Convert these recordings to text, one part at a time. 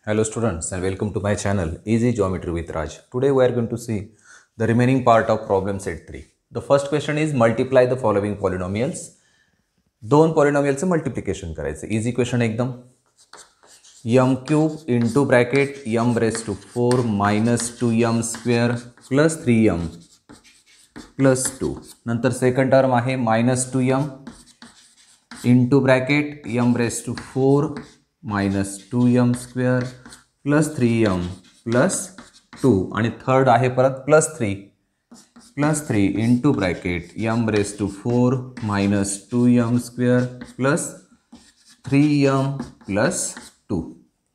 Hello students and welcome to my channel Easy Geometry with Raj. Today we are going to see the remaining part of problem set 3. The first question is multiply the following polynomials. दोन पॉलिनॉमियलचं multiplication करायचं. Easy question एकदम. m cube into bracket m raise to 4 minus 2m square plus 3m plus 2. नंतर second term आहे minus 2m into bracket m raise to 4 minus 2m square plus 3m plus 2 आणि third आहे परत plus 3 into bracket m raise to 4 minus 2m square plus 3m plus 2.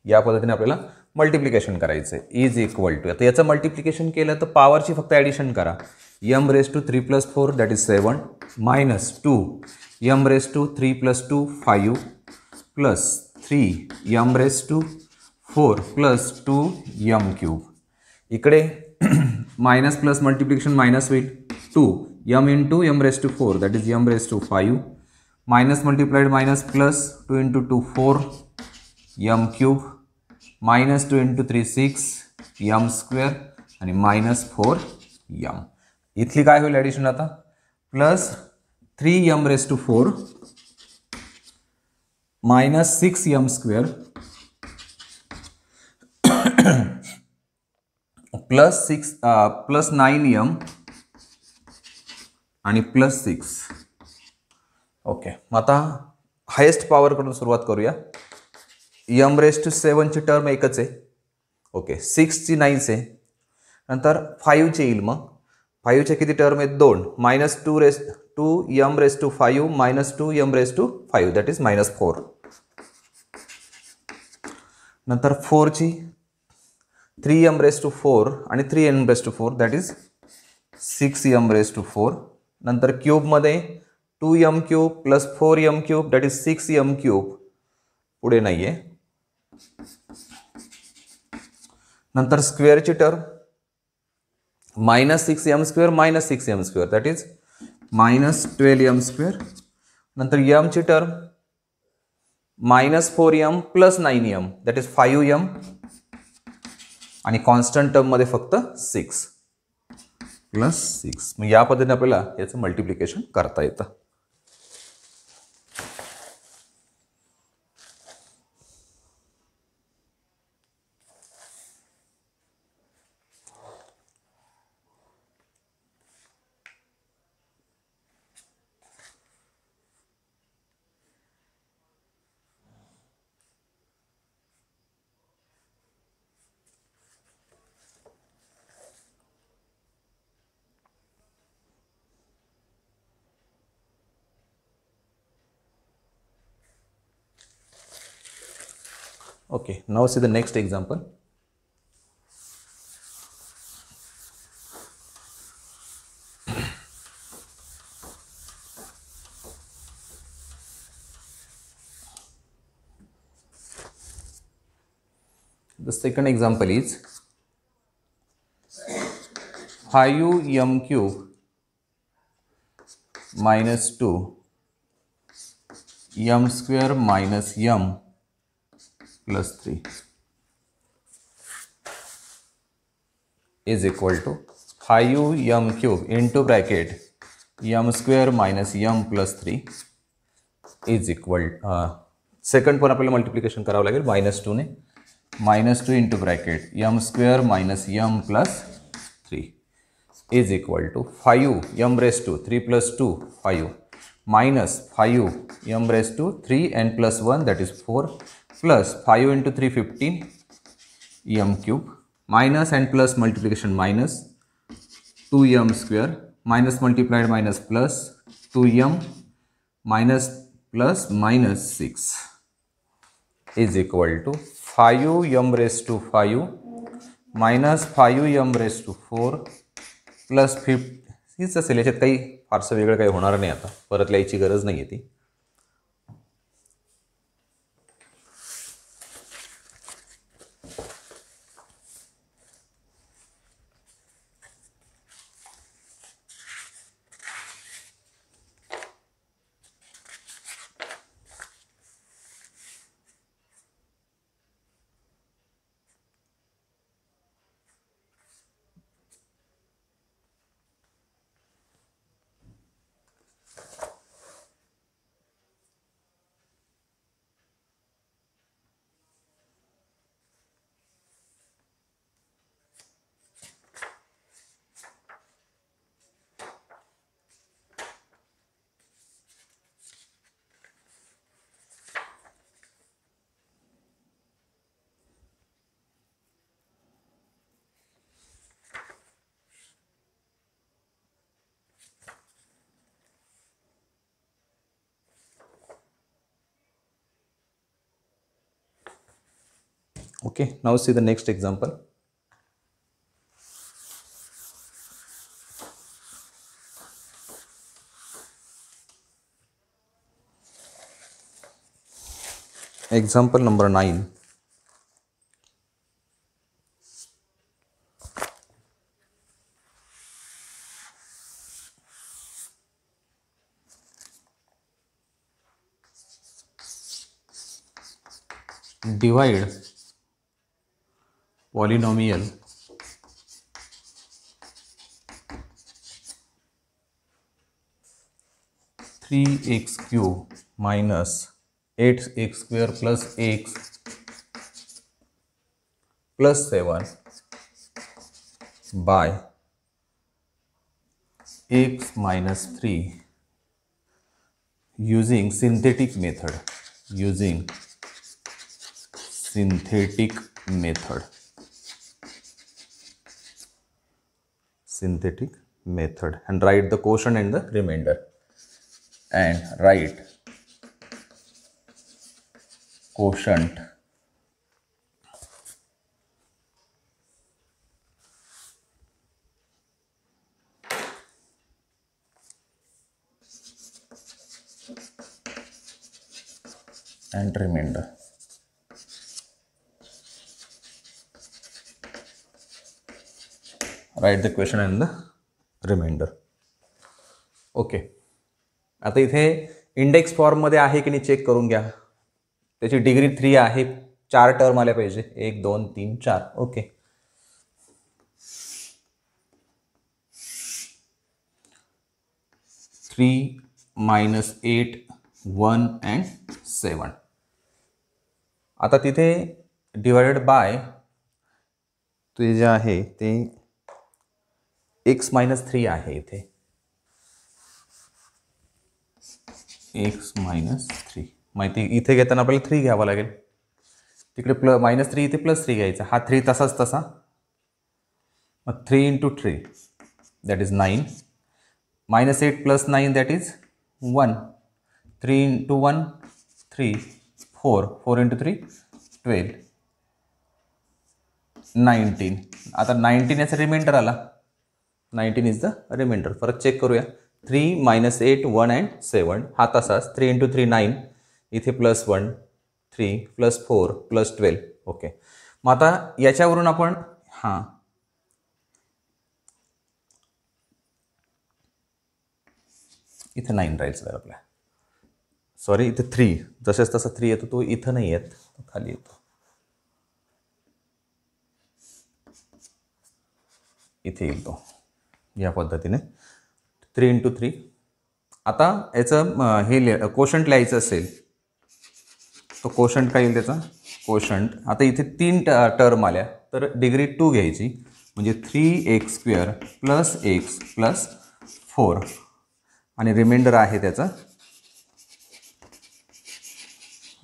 या पद्धतीने आपल्याला multiplication करायचं आहे. इज इक्वल टू, आता याचं मल्टिप्लिकेशन केलं तर पॉवरची फक्त ॲडिशन करा. m raise to 3 plus 4 that is 7 minus 2 m raise to 3 plus 2 5 plus 3 m raise to 4 plus 2m cube. इकडे मायनस प्लस मल्टिप्लिकेशन मायनस होईल. 2 m into m raise to 4 that is m raise to 5 minus multiplied minus plus 2 into 2 4 m cube minus 2 into 3 6 m square आणि minus 4 m. इथली काय होईल addition आता plus 3m raise to 4 minus 6m square plus 9m आणि plus 6. Okay, मग आता highest पॉवरकडून सुरुवात करूया. m raise to 7 ची टर्म एकच आहे. ओके, 6 ची 9 आहे. नंतर 5 चे येईल. मग 5 चे किती टर्म आहेत 2 minus 2m raise to 5 minus 2m raise to 5 that is minus 4. नंतर 4 ची 3m रेस टू 4 आणि 3n raise to 4 that is 6m raise to 4. नंतर क्यूबमध्ये 2m cube plus 4m cube that is 6m cube. पुढे नाही आहे. नंतर स्क्वेअरची term minus 6m square minus 6m square that is minus 12m square. नंतर m ची term minus 4m plus 9m that is 5m आणि कॉन्स्टंट टर्ममध्ये फक्त 6 प्लस 6. मग या पद्धतीने आपल्याला याचं मल्टिप्लिकेशन करता येतं. Okay, now see the next example. The second example is 5m cube minus 2 m square minus m plus 3 is equal to 5m cube into bracket m square minus m plus 3 is equal second पण आपल्याला multiplication करावं लागेल minus 2 ने. Minus 2 into bracket m square minus m plus 3 is equal to 5m raise to 3 plus 2 5 minus 5m raise to 3 n plus 1 that is 4 plus 5 into 3 15 m cube minus and plus multiplication minus 2m square minus multiplied minus plus 2m minus plus minus 6 is equal to 5m raise to 5 minus 5m raise to 4 plus 50. हीच असेल, याच्यात काही फारसं वेगळं काही होणार नाही. आता परत लिहायची गरज नाही आहे ती. Okay, now see the next example. Example number 9. Divide polynomial three x cube minus 8x square plus x plus 7 by x minus 3 using synthetic method. Using synthetic method. Synthetic method, and write the quotient and the remainder. And write quotient and remainder. Write the question and the remainder. Okay, आता इथे index फॉर्ममध्ये आहे की नाही check करून घ्या. त्याची degree 3 आहे, 4 टर्म आल्या पाहिजे. 1 2 3 4. Okay, 3 minus 8 1 and 7. आता तिथे डिवाइडेड बाय ते जे आहे ते x minus 3 आहे. इथे x minus 3 माहिती, इथे घेताना आपल्याला 3 घ्यावा लागेल. तिकडे -3 इथे +3 घ्यायचा. हा 3 तसाच तसा. मग 3 into 3 that is 9. -8 plus 9 that is 1. 3 into 1 3. 4. 4 into 3 12. 19. आता 19 याचा रिमाइंडर आला. 19 is the remainder. परत चेक करूया. 3 minus 8 1 and 7. हा तसाच. 3 into 3 9. इथे +1 3 plus 4 plus 12. ओके, मग आता याच्यावरून आपण हां इथे 9 राहील सर आपल्या. सॉरी, इथे 3 जसेच तसा 3 येतो, तो इथं नाही येत, तो खाली येतो. इथे येईल तो या पद्धतीने. 3 into 3. आता याचं हे कोशंट लिहायचं असेल तो कोशंट काय येईल त्याचा कोशंट. आता इथे 3 टर्म आल्या तर डिग्री 2 घ्यायची, म्हणजे 3x square plus x plus 4 आणि रिमाइंडर आहे त्याचा,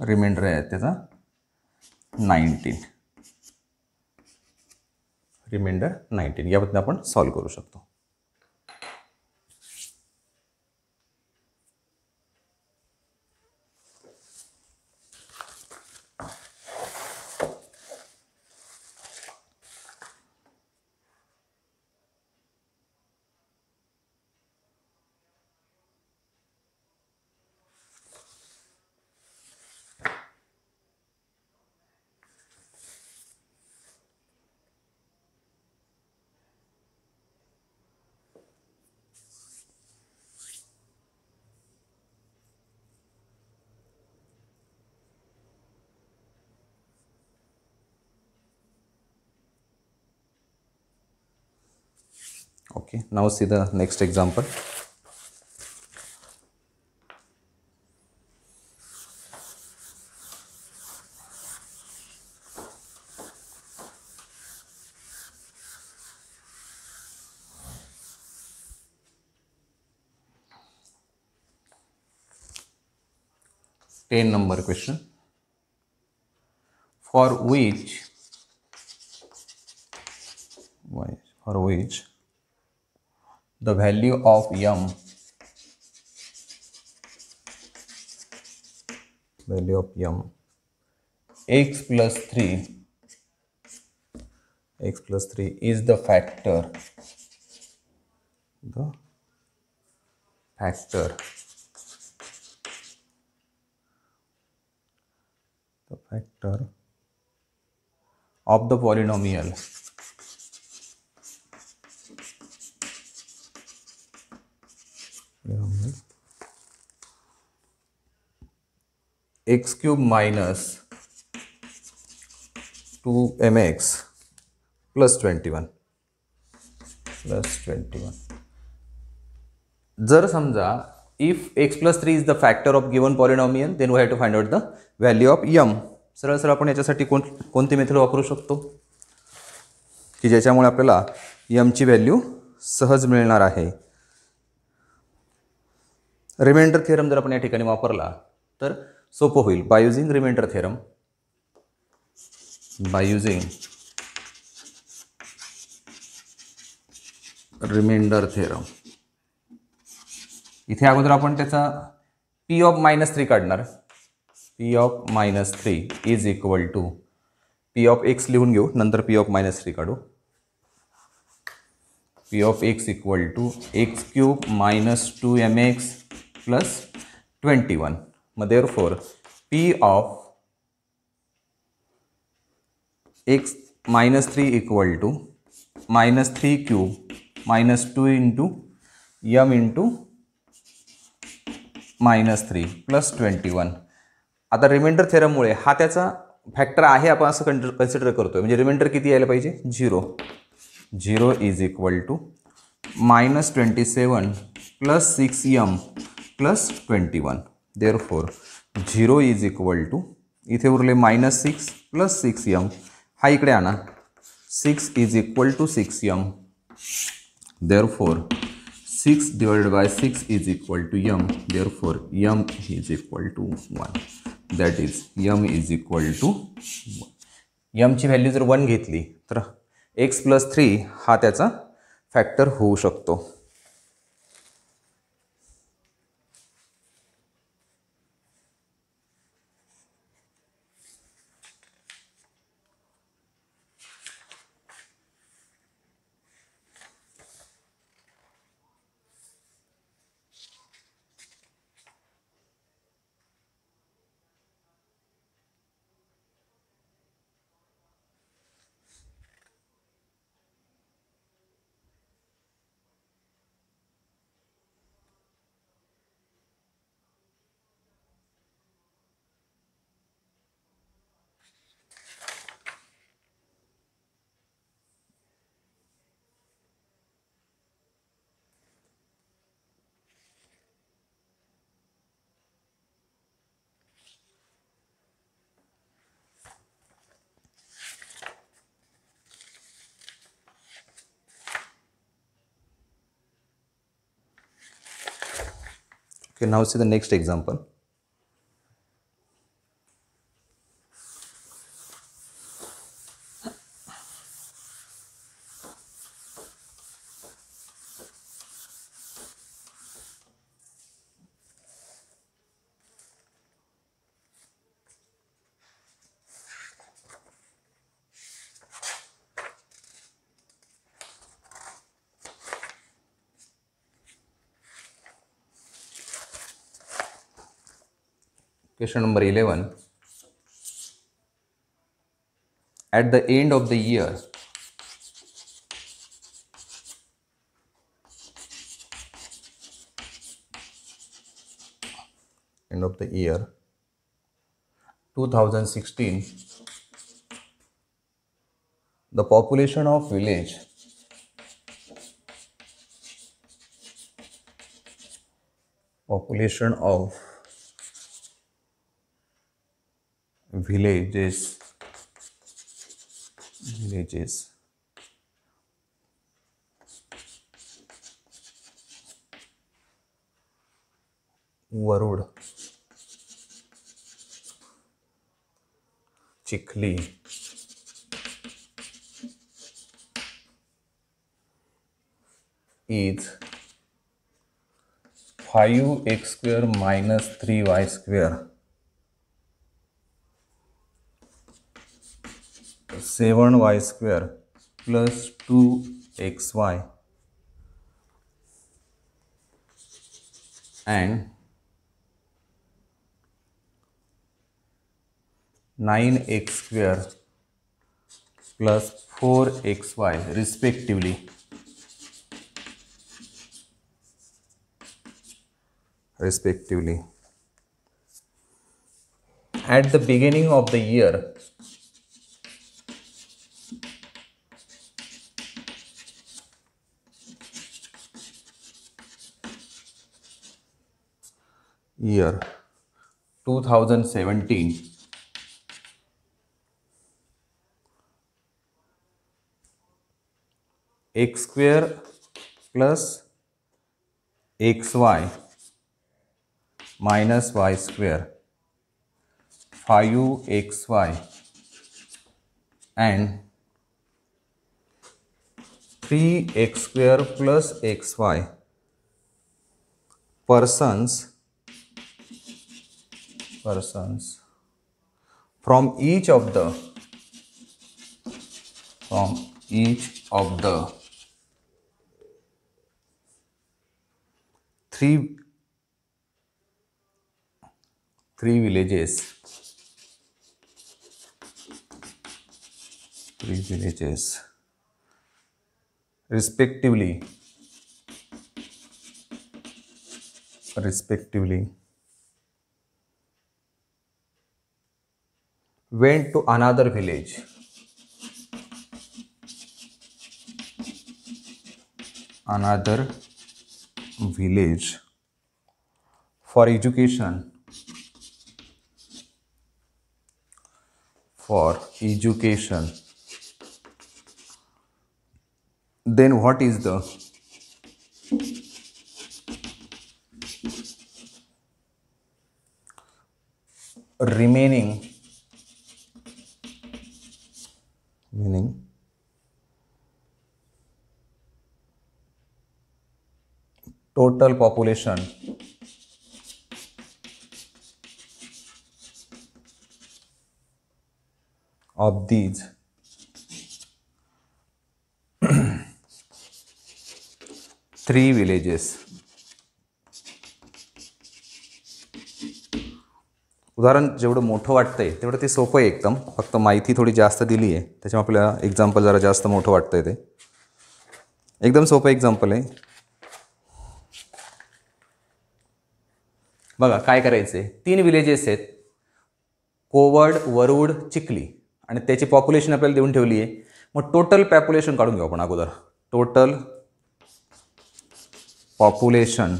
रिमाइंडर आहे त्याचा 19. रिमाइंडर 19 या पद्धतीने आपण सॉल्व करू शकतो. Okay, now see the next example. Ten number question, for which the value of m x plus 3 x plus 3 is the factor factor of the polynomial x cube minus 2mx plus 21 जर समजा if x plus 3 is the factor of given polynomial then we have to find out the value of m. सरळ सरळ आपण याच्यासाठी कोणती method वापरू शकतो की ज्याच्यामुळे आपल्याला m ची व्हॅल्यू सहज मिळणार आहे. रिमाइंडर थिअरम जर आपण या ठिकाणी वापरला तर सोपं होईल. By using remainder theorem, by using remainder theorem इथे अगोदर आपण त्याचा p ऑफ -3 काढणार. p of -3 is equal to p of x लिहून घेऊ, नंतर p ऑफ -3 काढू. p of x equal to x cube minus 2mx plus 21. मग therefore p of x -3 equal to -3 cube minus 2 into m into -3 plus 21. आता reminder थेरममुळे हा त्याचा factor आहे आपण असं कन्सिडर करतोय, म्हणजे रिमाइंडर किती यायला पाहिजे 0 is equal to -27 plus 6m plus 21. Therefore 0 is equal to इथे उरले -6 प्लस 6m, हा इकडे आणा 6 is equal to 6m. Therefore 6 divided by 6 is equal to m. Therefore m is equal to 1. That is m is equal to 1. m ची value जर 1 घेतली तर x plus 3 हा त्याचा फॅक्टर होऊ शकतो. Okay, now see the next example. Question number 11. At the end of the year, end of the year 2016, the population of village villages Warud, Chikhli, is 5x square minus 3y square, 7y square plus 2xy and 9x square plus 4xy respectively. At the beginning of the year, year 2017, x square plus xy minus y square 5xy and 3x square plus xy persons from each of the three villages respectively went to another village for education then what is the remaining total population of these three villages. उदाहरण जेवढं मोठं वाटतंय तेवढं ते सोपं आहे एकदम, फक्त माहिती थोडी जास्त दिली आहे त्याच्यामुळे आपल्याला एक्झाम्पल जरा जास्त मोठं वाटतंय. ते एकदम सोपं एक्झाम्पल आहे. बघा काय करायचंय, 3 विलेजेस आहेत, कोवड, वरुड, चिखली, आणि त्याची पॉप्युलेशन आपल्याला देऊन ठेवली आहे. मग टोटल पॉप्युलेशन काढून घेऊ आपण अगोदर. Total population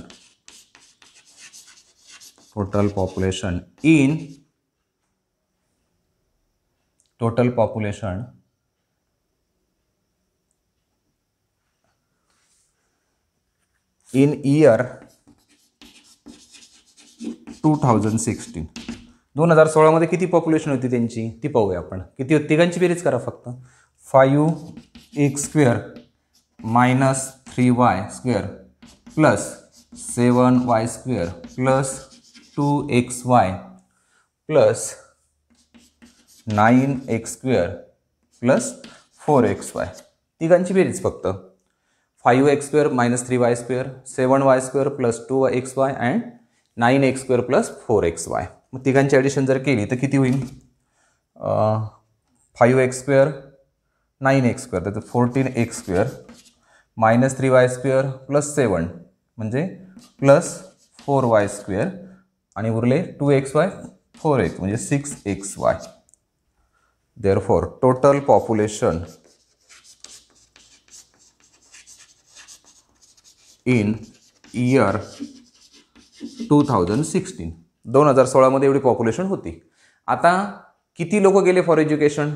in year 2016. 2016 मध्ये किती पॉप्युलेशन होती त्यांची ती पाहूया आपण. किती होती तिघांची बेरीज करा फक्त. 5x square minus 3y square plus 7y square plus 2xy plus 9x square plus 4xy. तिघांची बेरीज फक्त. 5x square minus 3y square, 7y square plus 2xy and 9x square plus 4xy. मग तिघांची addition जर केली तर किती होईल? 5x square 9x square तर 14x square minus 3y square plus 7 म्हणजे plus 4y square आणि उरले 2xy 4x म्हणजे 6xy. Therefore total population in year 2016. 2016 मध्ये एवढी पॉप्युलेशन होती. आता किती लोक गेले फॉर एज्युकेशन?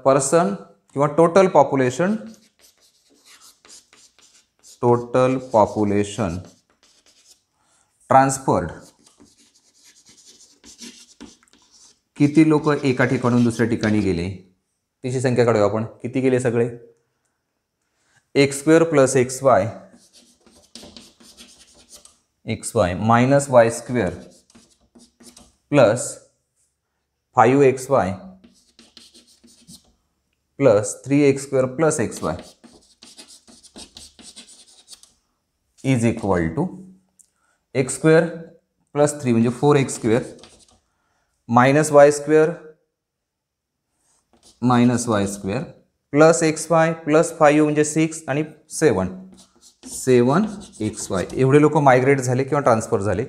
पर्सन किंवा टोटल पॉप्युलेशन ट्रान्सफर्ड. किती लोक एका ठिकाणून दुसऱ्या ठिकाणी गेले त्याची संख्या काढूया आपण. किती गेले सगळे? x square plus xy minus y square plus 5xy plus 3x² plus xy is equal to x² plus 3 म्हणजे 4x² minus y² plus xy plus 5 म्हणजे 6 आणि 7xy एवढे लोक मायग्रेट झाले किंवा ट्रान्सफर झाले.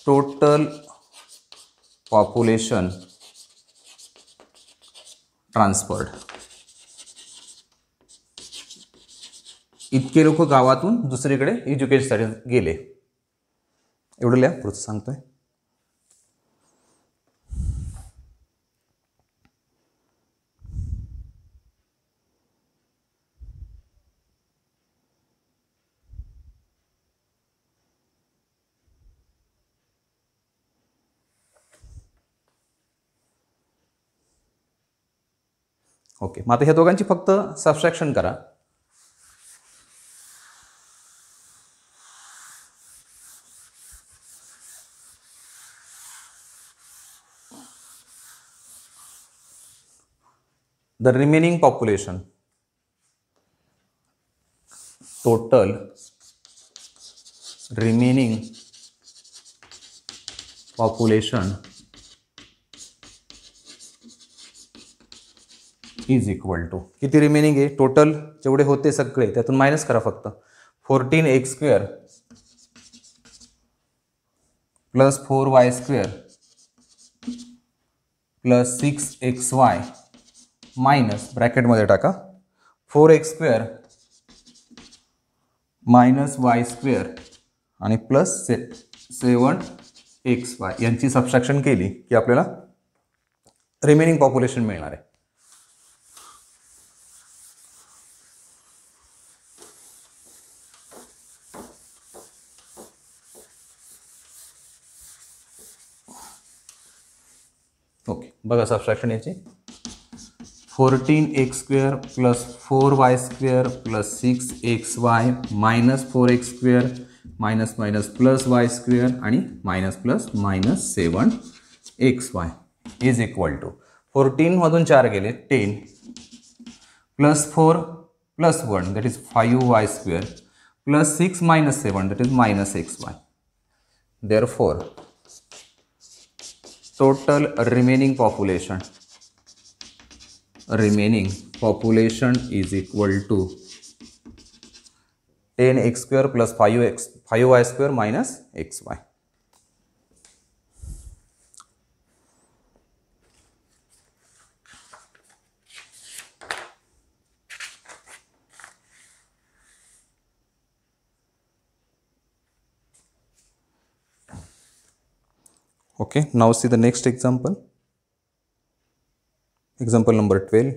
Total population transferred. इतके लोक गावातून दुसरीकडे एज्युकेशनसाठी गेले. एवढं लिहा, पुढचं सांगतोय. ओके, मग आता ह्या दोघांची फक्त सबस्ट्रॅक्शन करा. The remaining population, total remaining population is equal to, किती रिमेनिंग आहे? टोटल जेवढे होते सगळे त्यातून मायनस करा फक्त. 14x² plus 4y² plus 6xy minus ब्रॅकेटमध्ये टाका 4x² मायनस y² आणि प्लस 7xy यांची सबस्ट्रॅक्शन केली की आपल्याला रिमेनिंग पॉप्युलेशन मिळणार आहे. ओके, बघा सबस्ट्रॅक्शन याची. 14x² plus 4y² plus 6xy minus 4x² minus minus plus y² आणि minus plus minus 7xy is equal to 14 मधून 4 गेले 10 plus 4 plus 1 that is 5y² plus 6 minus 7 that is minus xy. Therefore total remaining population is equal to 10x² plus 5y² minus xy. Okay, now see the next example. Example number 12.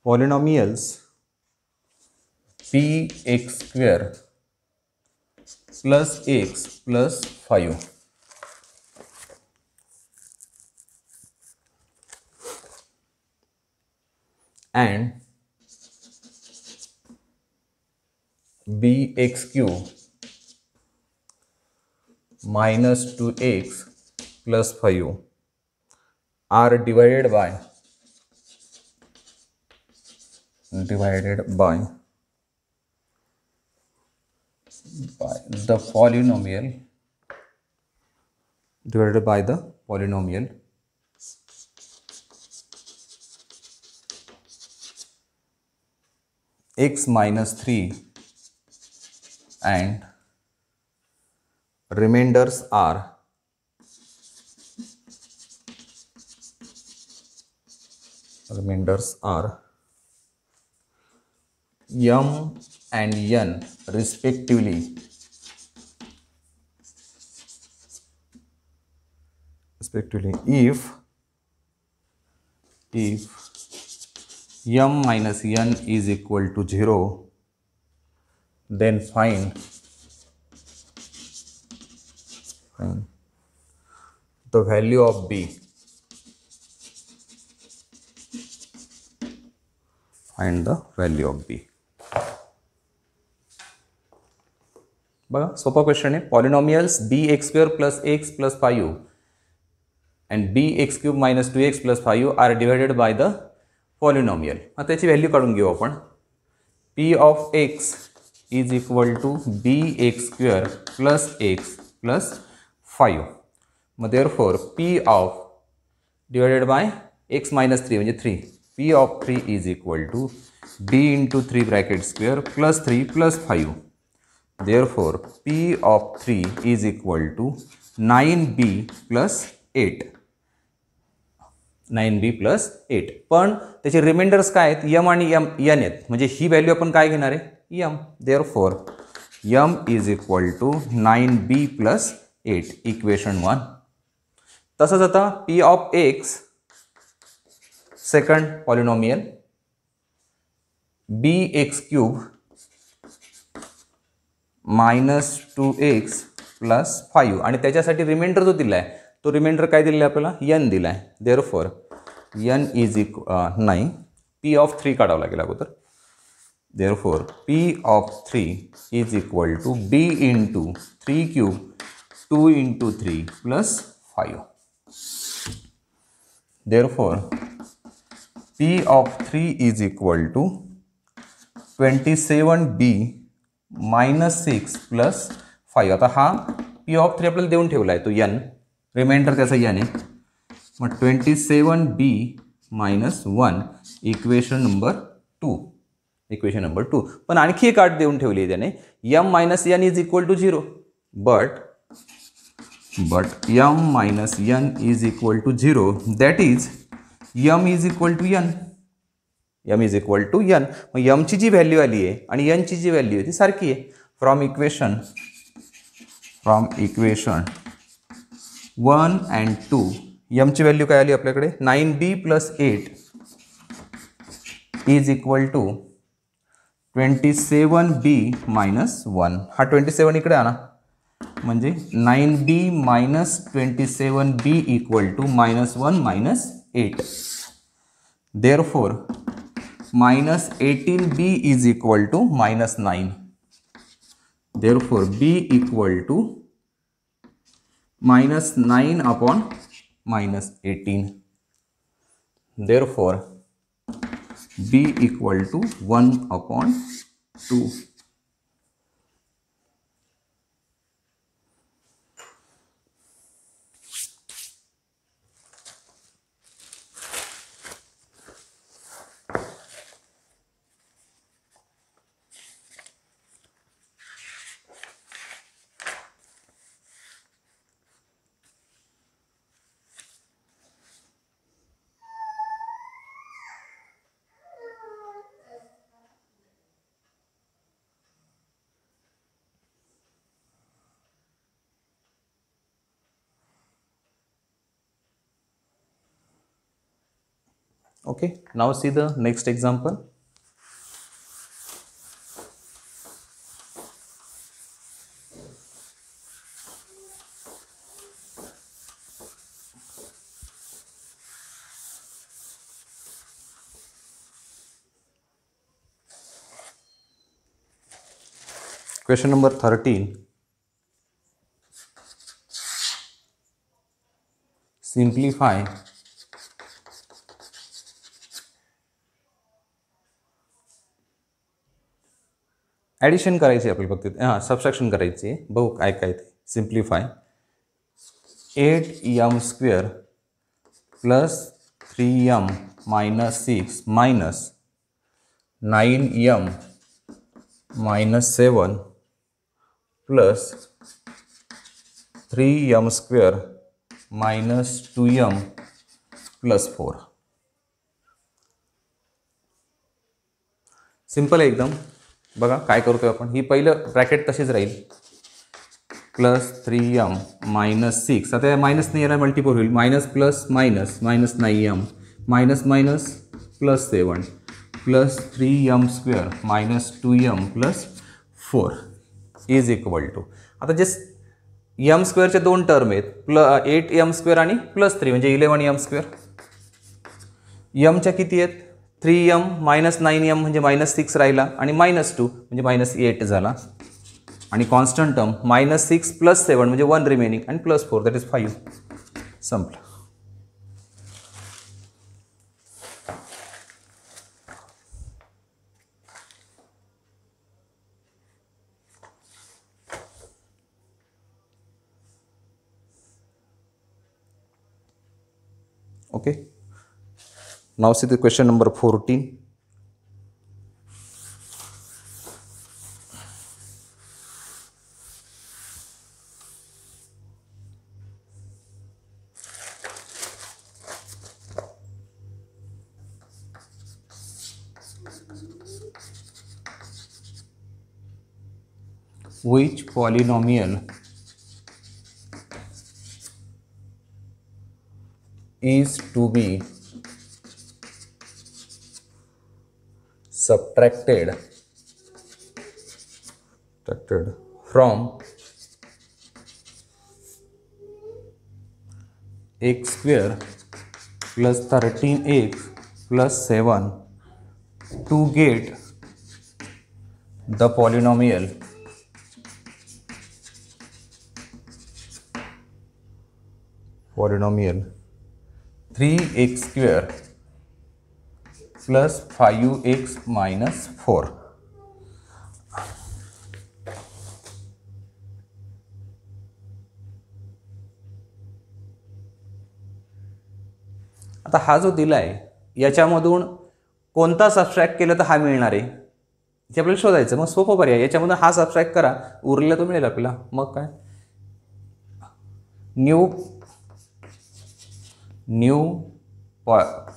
Polynomials px² plus x plus 5 and bx³ minus 2x plus 5 are divided by the polynomial x minus 3 and remainders are m and n respectively if m minus n is equal to 0, then find the value of b. Find the value of b. बघा सोपा question आहे. Polynomials bx² plus x plus 5 and bx³ minus 2x plus 5 are divided by the polynomial. आता त्याची value काढून घेऊ आपण. p of x is equal to bx² plus x plus 5. Mug therefore p of divided by x minus 3 म्हणजे 3. p of 3 is equal to b into 3 bracket square plus 3 plus 5. Therefore p of 3 is equal to 9b plus 8. 9b plus 8. पण त्याचे reminders काय आहेत? m आणि n आहेत. म्हणजे ही value आपण काय घेणार आहे? m. Therefore m is equal to 9b plus 8. Equation 1. तसंच आता p of x second polynomial bx³ minus 2x plus 5 आणि त्याच्यासाठी रिमाइंडर जो दिला आहे तो रिमाइंडर काय दिला आहे आपल्याला? n दिला आहे. देअरफॉर n इज नाही p ऑफ 3 काढावं लागेल अगोदर. Therefore p of 3 is equal to b into 3³ 2 into 3 plus 5. Therefore p of 3 is equal to 27b minus 6 plus 5. आता हा p of 3 आपल्याला देऊन ठेवला आहे तो n, रिमाइंडर त्याचा n आहे. मग 27b minus 1 equation number 2. Equation number 2. पण आणखी एक अट देऊन ठेवली आहे त्याने, m minus n is equal to 0. but m minus n is equal to 0. that is m is equal to n. m is equal to n. Mug m ची जी value आली आहे आणि n ची जी व्हॅल्यू आहे ती सारखी आहे. फ्रॉम इक्वेशन 1 and 2 m ची व्हॅल्यू काय आली आपल्याकडे? 9b plus 8 is equal to 27b minus 1. हा 27 इकडे आणा म्हणजे 9b minus 27b equal to -1 minus 8. Therefore minus 18b is equal to -9. Therefore b equal to -9 upon -18. Therefore b equal to 1 upon 2. Okay, now see the next example. Question number 13. Simplify addition करायची आपल्याला फक्त, हां subtraction करायची आहे. बघू काय काय ते. Simplify 8m² plus 3m minus 6 minus 9m minus 7 plus 3m² minus 2m plus 4. Simple आहे एकदम. बघा काय करतोय आपण, ही पहिलं ब्रॅकेट तशीच राहील, प्लस 3m minus 6. आता या मायनस नाही याला मल्टिपल होईल, minus plus minus minus 9m minus minus plus 7 plus 3m² minus 2m plus 4 is equal to, आता जे m² दोन टर्म आहेत 8m² आणि प्लस 3 म्हणजे 11m². mच्या किती आहेत 3m मायनस 9m म्हणजे मायनस 6 राहिला आणि मायनस 2 म्हणजे मायनस 8 झाला आणि कॉन्स्टंट टर्म मायनस 6 प्लस 7 म्हणजे 1 रिमेनिंग आणि प्लस 4 दॅट इज 5. संपलं. Okay, now see the question number 14. Which polynomial is to be subtracted from x² plus 13x plus 7 to get the polynomial 3x² plus 5x minus 4. आता हा जो दिलाय याच्यामधून कोणता subtract केलं तर हा मिळणार आहे ते आपल्याला शोधायचं. मग सोपं पर्याय, याच्यामधून हा सबट्रॅक्ट करा, उरलेला तो मिळेल आपल्याला. मग काय, new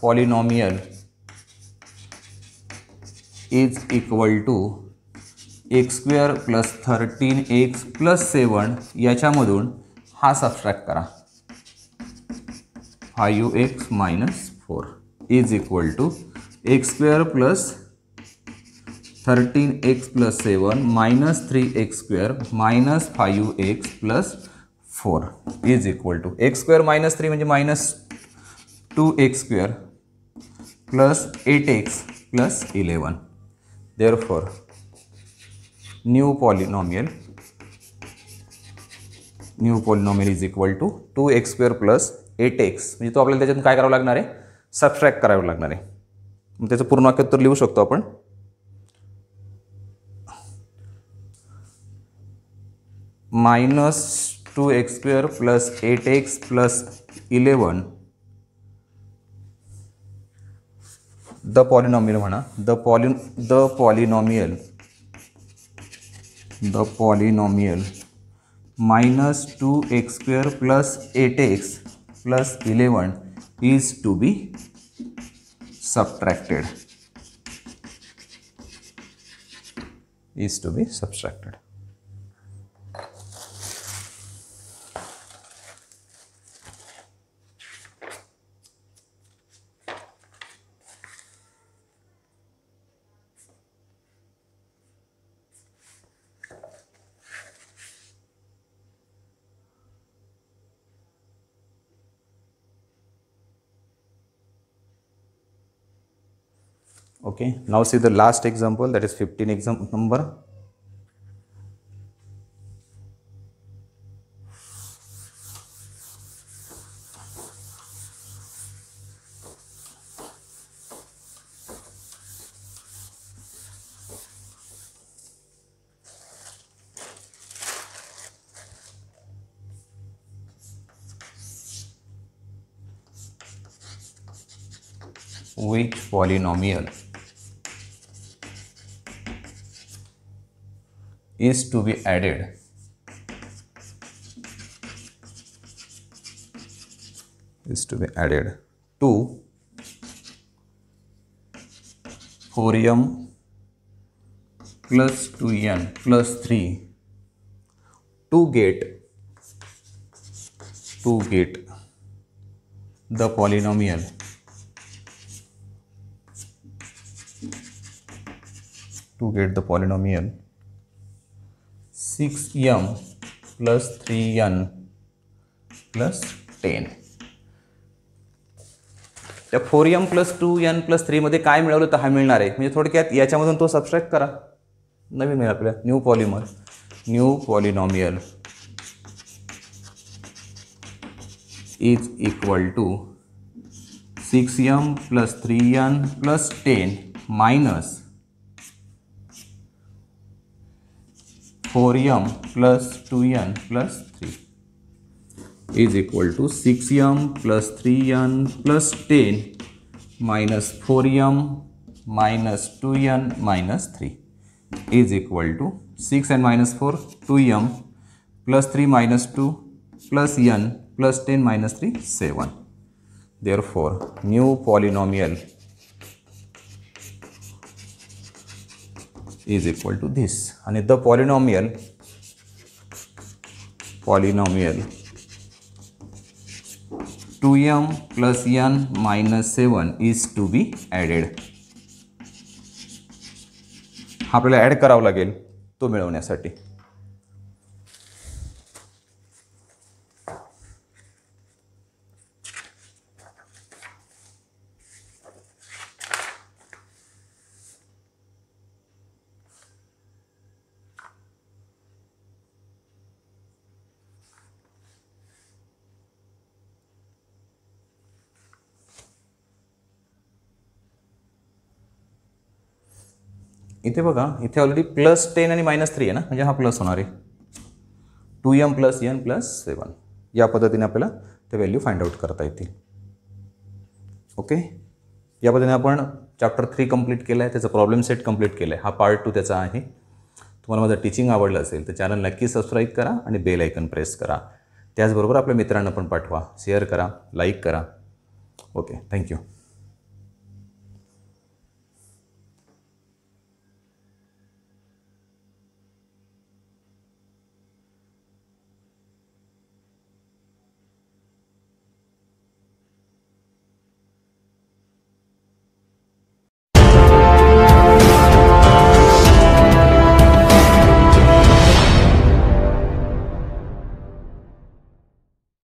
polynomial is equal to x² plus 13x plus 7 याच्यामधून हा सबट्रॅक्ट करा 5x minus 4 is equal to x² plus 13x plus 7 minus 3x² minus 5x plus 4 is equal to x² minus 3 म्हणजे minus 2x² plus 8x plus 11. Therefore, new polynomial is equal to 2x² plus 8x. म्हणजे तो आपल्याला त्याच्यातून काय करावं लागणार आहे, subtract करावं लागणार आहे. मग त्याचं पूर्ण वाक्य तर लिहू शकतो आपण, minus 2x² plus 8x plus 11 the polynomial म्हणा, the polynomial minus 2x² plus 8x plus 11 is to be subtracted. Okay, now see the last example, that is 15 example number. Which polynomial is to be added to 4m plus 2n plus 3 to get the polynomial to get the polynomial 6m plus 3n plus 10. त्या 4m plus 2n plus 3 मध्ये काय मिळवलं तर हा मिळणार आहे. म्हणजे थोडक्यात याच्यामधून तो सबट्रॅक्ट करा, नवीन मिळेल आपल्याला new polynomial is equal to 6m plus 3n plus 10 minus 4m plus 2n plus 3 is equal to 6m plus 3n plus 10 minus 4m minus 2n minus 3 is equal to 6 and minus 4 2m plus 3 minus 2 plus n plus 10 minus 3 7. Therefore, new polynomial is equal to this, and the polynomial 2m plus n minus 7 is to be added. हा आपल्याला add करावा लागेल तो मिळवण्यासाठी. इथे बघा, इथे already plus 10 आणि मायनस 3 आहे ना, म्हणजे हा प्लस होणार आहे 2m प्लस n प्लस 7. या पद्धतीने आपल्याला ते व्हॅल्यू फाइंड आउट करता येतील. ओके, या पद्धतीने आपण चॅप्टर 3 कंप्लीट केलं आहे, त्याचा प्रॉब्लेम सेट कंप्लीट केला आहे. हा पार्ट 2 त्याचा आहे. तुम्हाला माझं टीचिंग आवडलं असेल तर चॅनल नक्की सबस्क्राईब करा आणि बेल आयकन प्रेस करा. त्याचबरोबर आपल्या मित्रांना पण पाठवा, शेअर करा, लाईक करा. Okay, thank you.